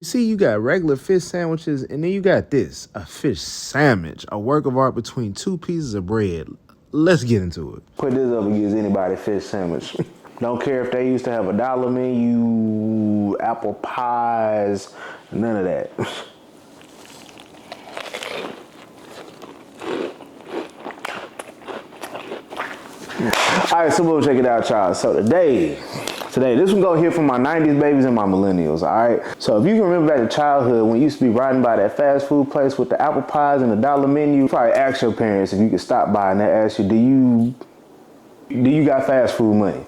You see, you got regular fish sandwiches, and then you got this, a fish sandwich, a work of art between two pieces of bread. Let's get into it. Put this up against anybody fish sandwich. Don't care if they used to have $1 menu, apple pies, none of that. All right, so we'll check it out, y'all. So today, this one gonna hear from my 90s babies and my millennials, all right? So if you can remember back to childhood when you used to be riding by that fast food place with the apple pies and the $1 menu, you probably ask your parents if you could stop by and they ask you, do you got fast food money?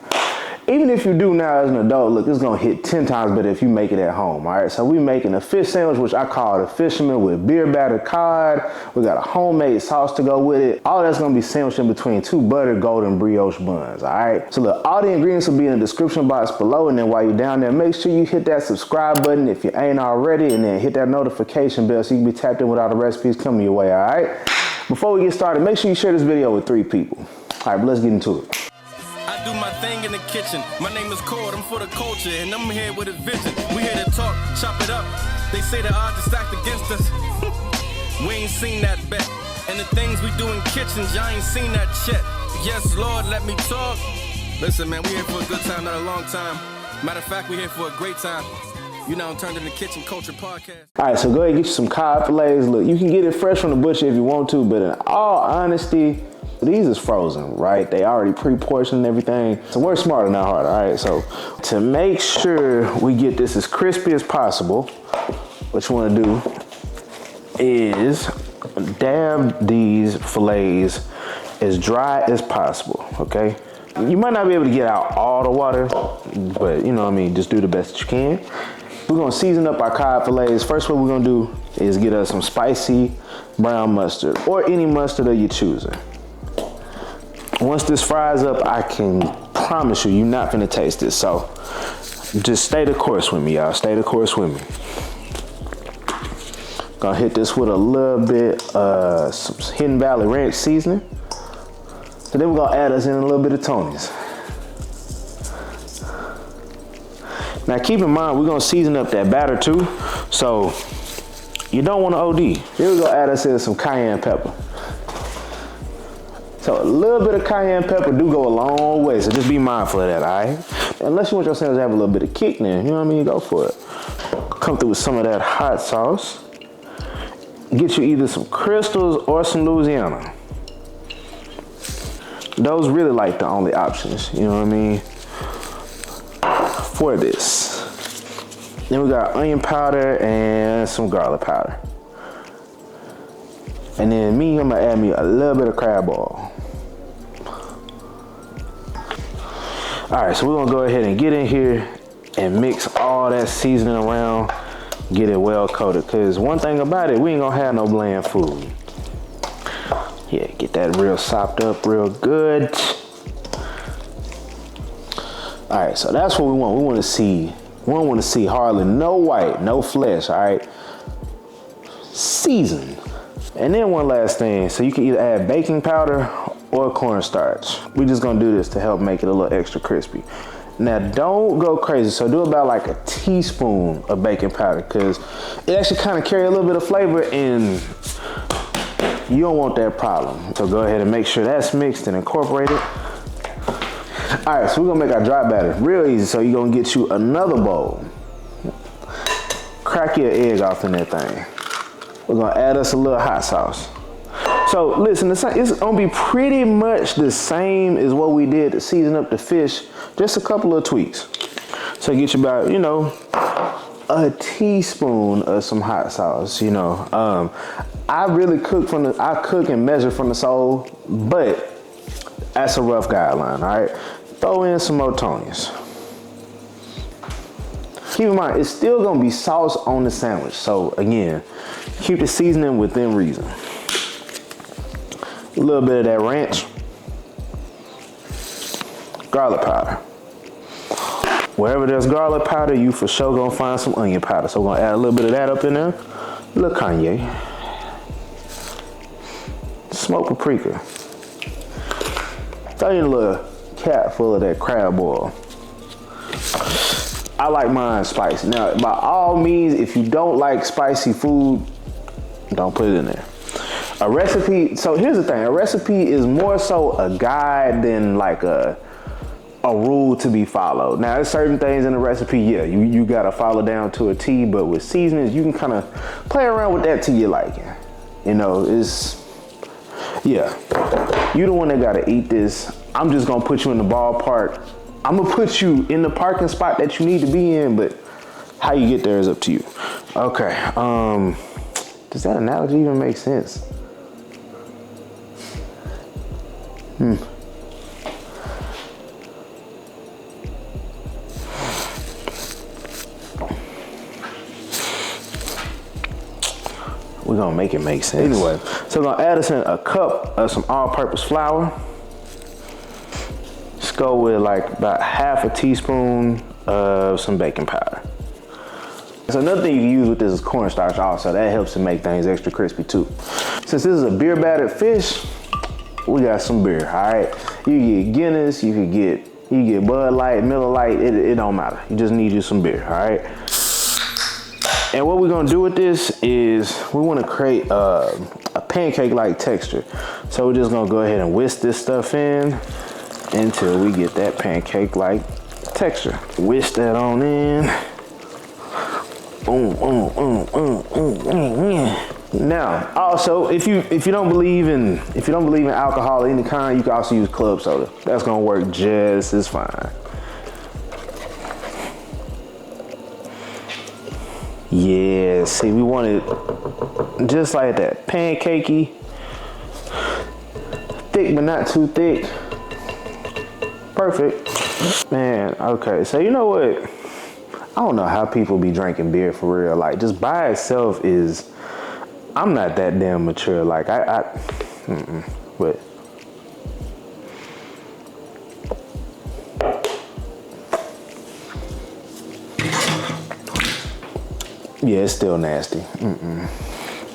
Even if you do now as an adult, look, it's gonna hit 10 times better if you make it at home, all right? So we making a fish sandwich, which I call the fisherman with beer-battered cod. We got a homemade sauce to go with it. All that's gonna be sandwiched in between 2 buttered golden brioche buns, all right? So look, all the ingredients will be in the description box below, and then while you're down there, make sure you hit that subscribe button if you ain't already, and then hit that notification bell so you can be tapped in with all the recipes coming your way, all right? Before we get started, make sure you share this video with 3 people. All right, but let's get into it. I do my thing in the kitchen. My name is Cod, I'm for the culture, and I'm here with a vision. We here to talk, chop it up. They say the odds are stacked against us. We ain't seen that bet. And the things we do in kitchens, y'all ain't seen that shit. Yes, Lord, let me talk. Listen, man, we here for a good time, not a long time. Matter of fact, we here for a great time. You now turned into Kitchen Culture Podcast. All right, so go ahead and get you some cod fillets. Look, you can get it fresh from the butcher if you want to, but in all honesty, these is frozen, right? They already pre-portioned and everything. So we're smarter, not harder, all right? So to make sure we get this as crispy as possible, what you wanna do is dab these fillets as dry as possible, okay? You might not be able to get out all the water, but you know what I mean, just do the best that you can. We're gonna season up our cod fillets. First, what we're gonna do is get us some spicy brown mustard or any mustard of your choosing. Once this fries up, I can promise you're not gonna taste it. So just stay the course with me, y'all. Stay the course with me. Gonna hit this with a little bit some Hidden Valley Ranch seasoning. So then we're gonna add us in a little bit of Tony's. Now keep in mind, we're gonna season up that batter too. So you don't wanna OD. Then we're gonna add us in some cayenne pepper. So a little bit of cayenne pepper do go a long way, so just be mindful of that, all right? Unless you want your sandwich to have a little bit of kick there, you know what I mean? Go for it. Come through with some of that hot sauce. Get you either some Crystals or some Louisiana. Those really like the only options, you know what I mean? For this. Then we got onion powder and some garlic powder. And then I'm gonna add me a little bit of crab oil. All right, so we're gonna go ahead and get in here and mix all that seasoning around, get it well coated. Cause one thing about it, we ain't gonna have no bland food. Yeah, get that real sopped up real good. All right, so that's what we want. We don't wanna see hardly no white, no flesh, all right? Seasoned. And then one last thing, so you can either add baking powder or cornstarch. We're just gonna do this to help make it a little extra crispy. Now don't go crazy, so do about like a teaspoon of baking powder because it actually kind of carries a little bit of flavor and you don't want that problem. So go ahead and make sure that's mixed and incorporated. All right, so we're gonna make our dry batter real easy. So you're gonna get you another bowl. Crack your egg off in that thing. We're gonna add us a little hot sauce. So listen, it's gonna be pretty much the same as what we did to season up the fish, just a couple of tweaks. So get you about, you know, a teaspoon of some hot sauce, you know. I really cook I cook and measure from the soul, but that's a rough guideline, all right? Throw in some more Tony's. Keep in mind, it's still gonna be sauce on the sandwich. So again, keep the seasoning within reason. A little bit of that ranch. Garlic powder. Wherever there's garlic powder, you for sure gonna find some onion powder. So we're gonna add a little bit of that up in there. A little cayenne. Smoked paprika. Throw in a little cap full of that crab oil. I like mine spicy. Now, by all means, if you don't like spicy food, don't put it in there. A recipe, so here's the thing, a recipe is more so a guide than like a rule to be followed. Now, there's certain things in the recipe, yeah, you gotta follow down to a T, but with seasonings, you can kind of play around with that to your liking. You know, yeah, you the one that gotta eat this. I'm just gonna put you in the ballpark. I'm gonna put you in the parking spot that you need to be in, but how you get there is up to you. Okay, does that analogy even make sense? We're gonna make it make sense. Anyway, so we're gonna add us in a cup of some all-purpose flour. Let's go with like about half a teaspoon of some baking powder. So another thing you can use with this is cornstarch also. That helps to make things extra crispy too. Since this is a beer-battered fish, we got some beer, all right? You get Guinness, you get Bud Light, Miller Lite, it don't matter. You just need you some beer, all right? And what we're gonna do with this is we wanna create a pancake-like texture. So we're just gonna go ahead and whisk this stuff in until we get that pancake-like texture. Whisk that on in. Now, also, if you don't believe in alcohol of any kind, you can also use club soda. That's gonna work just as fine. Yeah, see, we want it just like that, pancakey, thick but not too thick. Perfect, man. Okay, so you know what? I don't know how people be drinking beer for real. Like, just by itself is, I'm not that damn mature. Like, but. Yeah, it's still nasty. All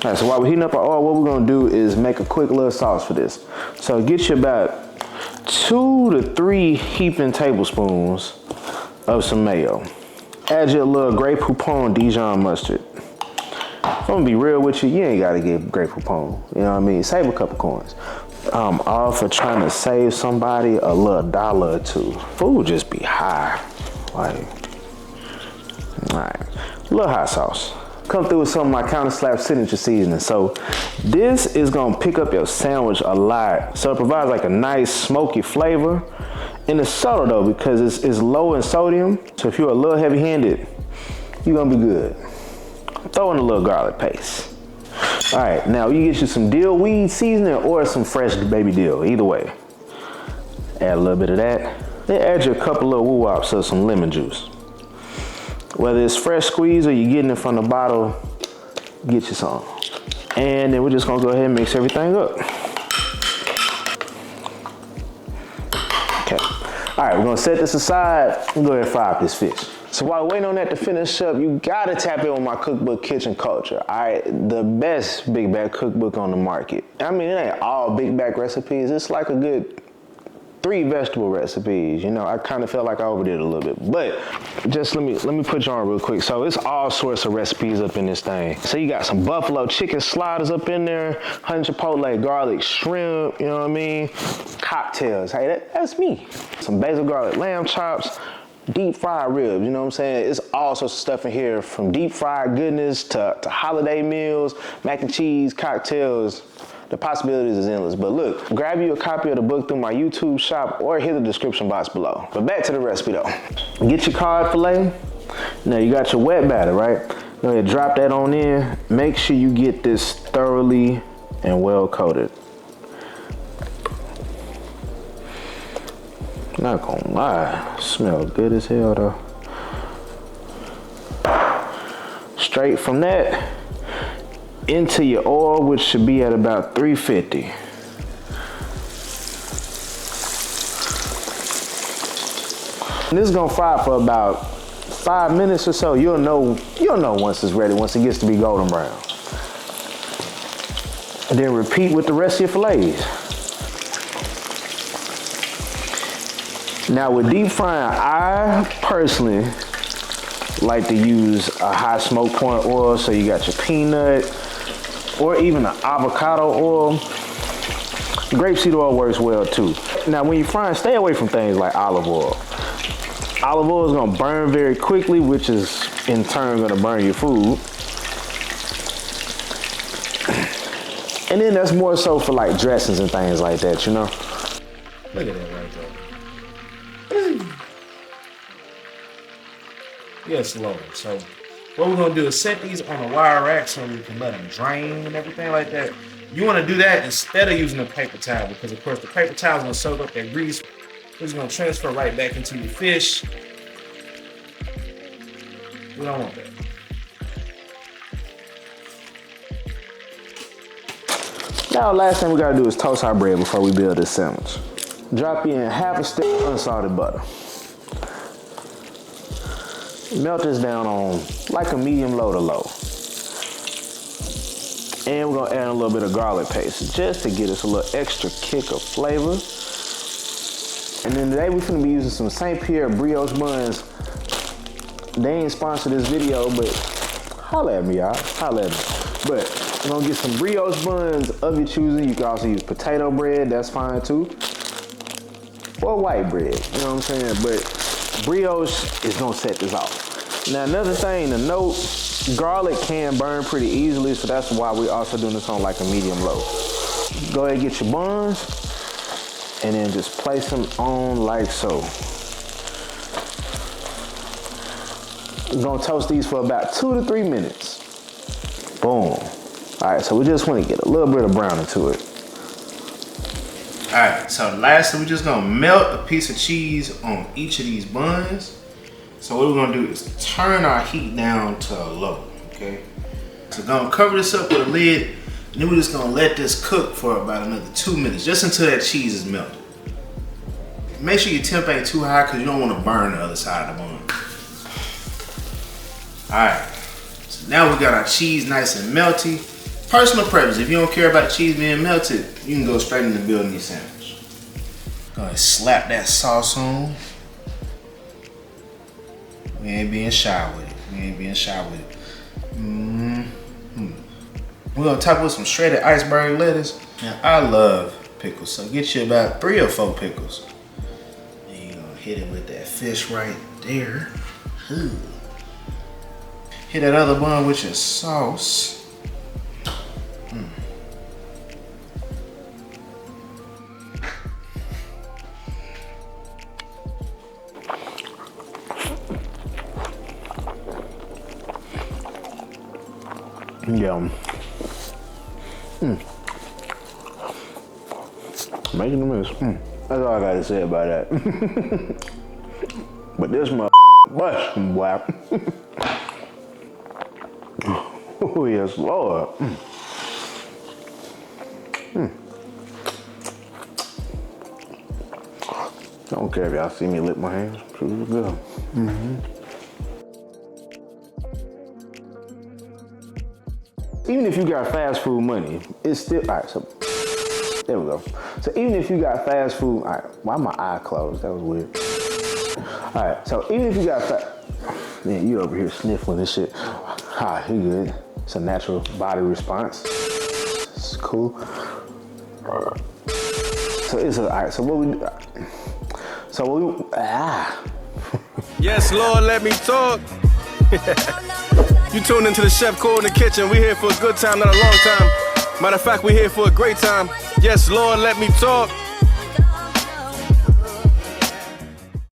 right, so while we're heating up our oil, what we're gonna do is make a quick little sauce for this. So get you about 2 to 3 heaping tablespoons of some mayo. Add you a little Grey Poupon Dijon Mustard. I'm gonna be real with you, you ain't gotta get Grey Poupon. You know what I mean? Save a couple coins. I'm all for trying to save somebody a little dollar or two. Food just be high. Like, all right. A little hot sauce. Come through with some of my Counter Slap signature seasoning. So this is gonna pick up your sandwich a lot. So it provides like a nice smoky flavor. And it's subtle though, because it's low in sodium. So if you're a little heavy-handed, you're gonna be good. Throw in a little garlic paste. All right, now you get you some dill weed seasoning or some fresh baby dill, either way. Add a little bit of that. Then add you a couple of woo-wops of some lemon juice. Whether it's fresh squeeze or you're getting it from the bottle, get you some. And then we're just gonna go ahead and mix everything up. Okay. All right, we're gonna set this aside and go ahead and fry up this fish. So while waiting on that to finish up, you gotta tap in with my cookbook, Kitchen Culture. All right, the best big bag cookbook on the market. I mean, it ain't all big bag recipes. It's like a good 3 vegetable recipes. You know, I kind of felt like I overdid it a little bit, but just let me put you on real quick. So it's all sorts of recipes up in this thing. So you got some buffalo chicken sliders up in there, honey chipotle garlic shrimp, you know what I mean? Cocktails, hey, that's me. Some basil garlic lamb chops, deep fried ribs, you know what I'm saying? It's all sorts of stuff in here, from deep fried goodness to holiday meals, mac and cheese, cocktails. The possibilities is endless. But look, grab you a copy of the book through my YouTube shop or hit the description box below. But back to the recipe though. Get your cod fillet. Now you got your wet batter, right? Go ahead, drop that on in. Make sure you get this thoroughly and well coated. Not gonna lie, smells good as hell though. Straight from that, into your oil, which should be at about 350. And this is gonna fry for about 5 minutes or so. You'll know once it's ready, once it gets to be golden brown. And then repeat with the rest of your fillets. Now with deep frying, I personally like to use a high smoke point oil, so you got your peanut or even an avocado oil. Grapeseed oil works well too. Now when you're frying, stay away from things like olive oil. Olive oil is gonna burn very quickly, which is in turn gonna burn your food. And then that's more so for like dressings and things like that, you know? Look at that right there. Yeah, slow. So what we're gonna do is set these on a wire rack so we can let them drain and everything like that. You wanna do that instead of using a paper towel, because of course the paper towel is gonna soak up that grease. It's gonna transfer right back into your fish. We don't want that. Now, last thing we gotta do is toast our bread before we build this sandwich. Drop in half a stick of unsalted butter. Melt this down on like a medium low to low. And we're gonna add a little bit of garlic paste just to get us a little extra kick of flavor. And then today we're gonna be using some St. Pierre brioche buns. They ain't sponsored this video, but holla at me, y'all. Holla at me. But we're gonna get some brioche buns of your choosing. You can also use potato bread, that's fine too. Or white bread, you know what I'm saying? But brioche is gonna set this off. Now another thing to note, garlic can burn pretty easily, so that's why we're also doing this on like a medium low. Go ahead and get your buns, and then just place them on like so. We're gonna toast these for about 2 to 3 minutes. Boom. All right, so we just wanna get a little bit of brown into it. All right, so lastly, we're just gonna melt a piece of cheese on each of these buns. So what we're gonna do is turn our heat down to a low, okay? So we're gonna cover this up with a lid, and then we're just gonna let this cook for about another 2 minutes, just until that cheese is melted. Make sure your temp ain't too high, because you don't wanna burn the other side of the bun. All right, so now we got our cheese nice and melty. Personal preference, if you don't care about the cheese being melted, you can go straight into building your sandwich. Go ahead and slap that sauce on. We ain't being shy with it. We ain't being shy with it. We're gonna top it with some shredded iceberg lettuce. Now, I love pickles, so get you about 3 or 4 pickles. And you're gonna hit it with that fish right there. Ooh. Hit that other bun with your sauce. Yum. Making a mess. That's all I gotta say about that. But this bust, boy. Oh yes, Lord. I don't care if y'all see me lick my hands. Pretty good. Even if you got fast food money, it's still, all right, so, there we go. So even if you got fast food, all right, why my eye closed? That was weird. All right, so even if you got man, you over here sniffling this shit. Ah, you good. It's a natural body response. It's cool. So it's all right, so what we, Yes, Lord, let me talk. You tuned into the Chef Cole in the kitchen. We here for a good time, not a long time. Matter of fact, we here for a great time. Yes, Lord, let me talk.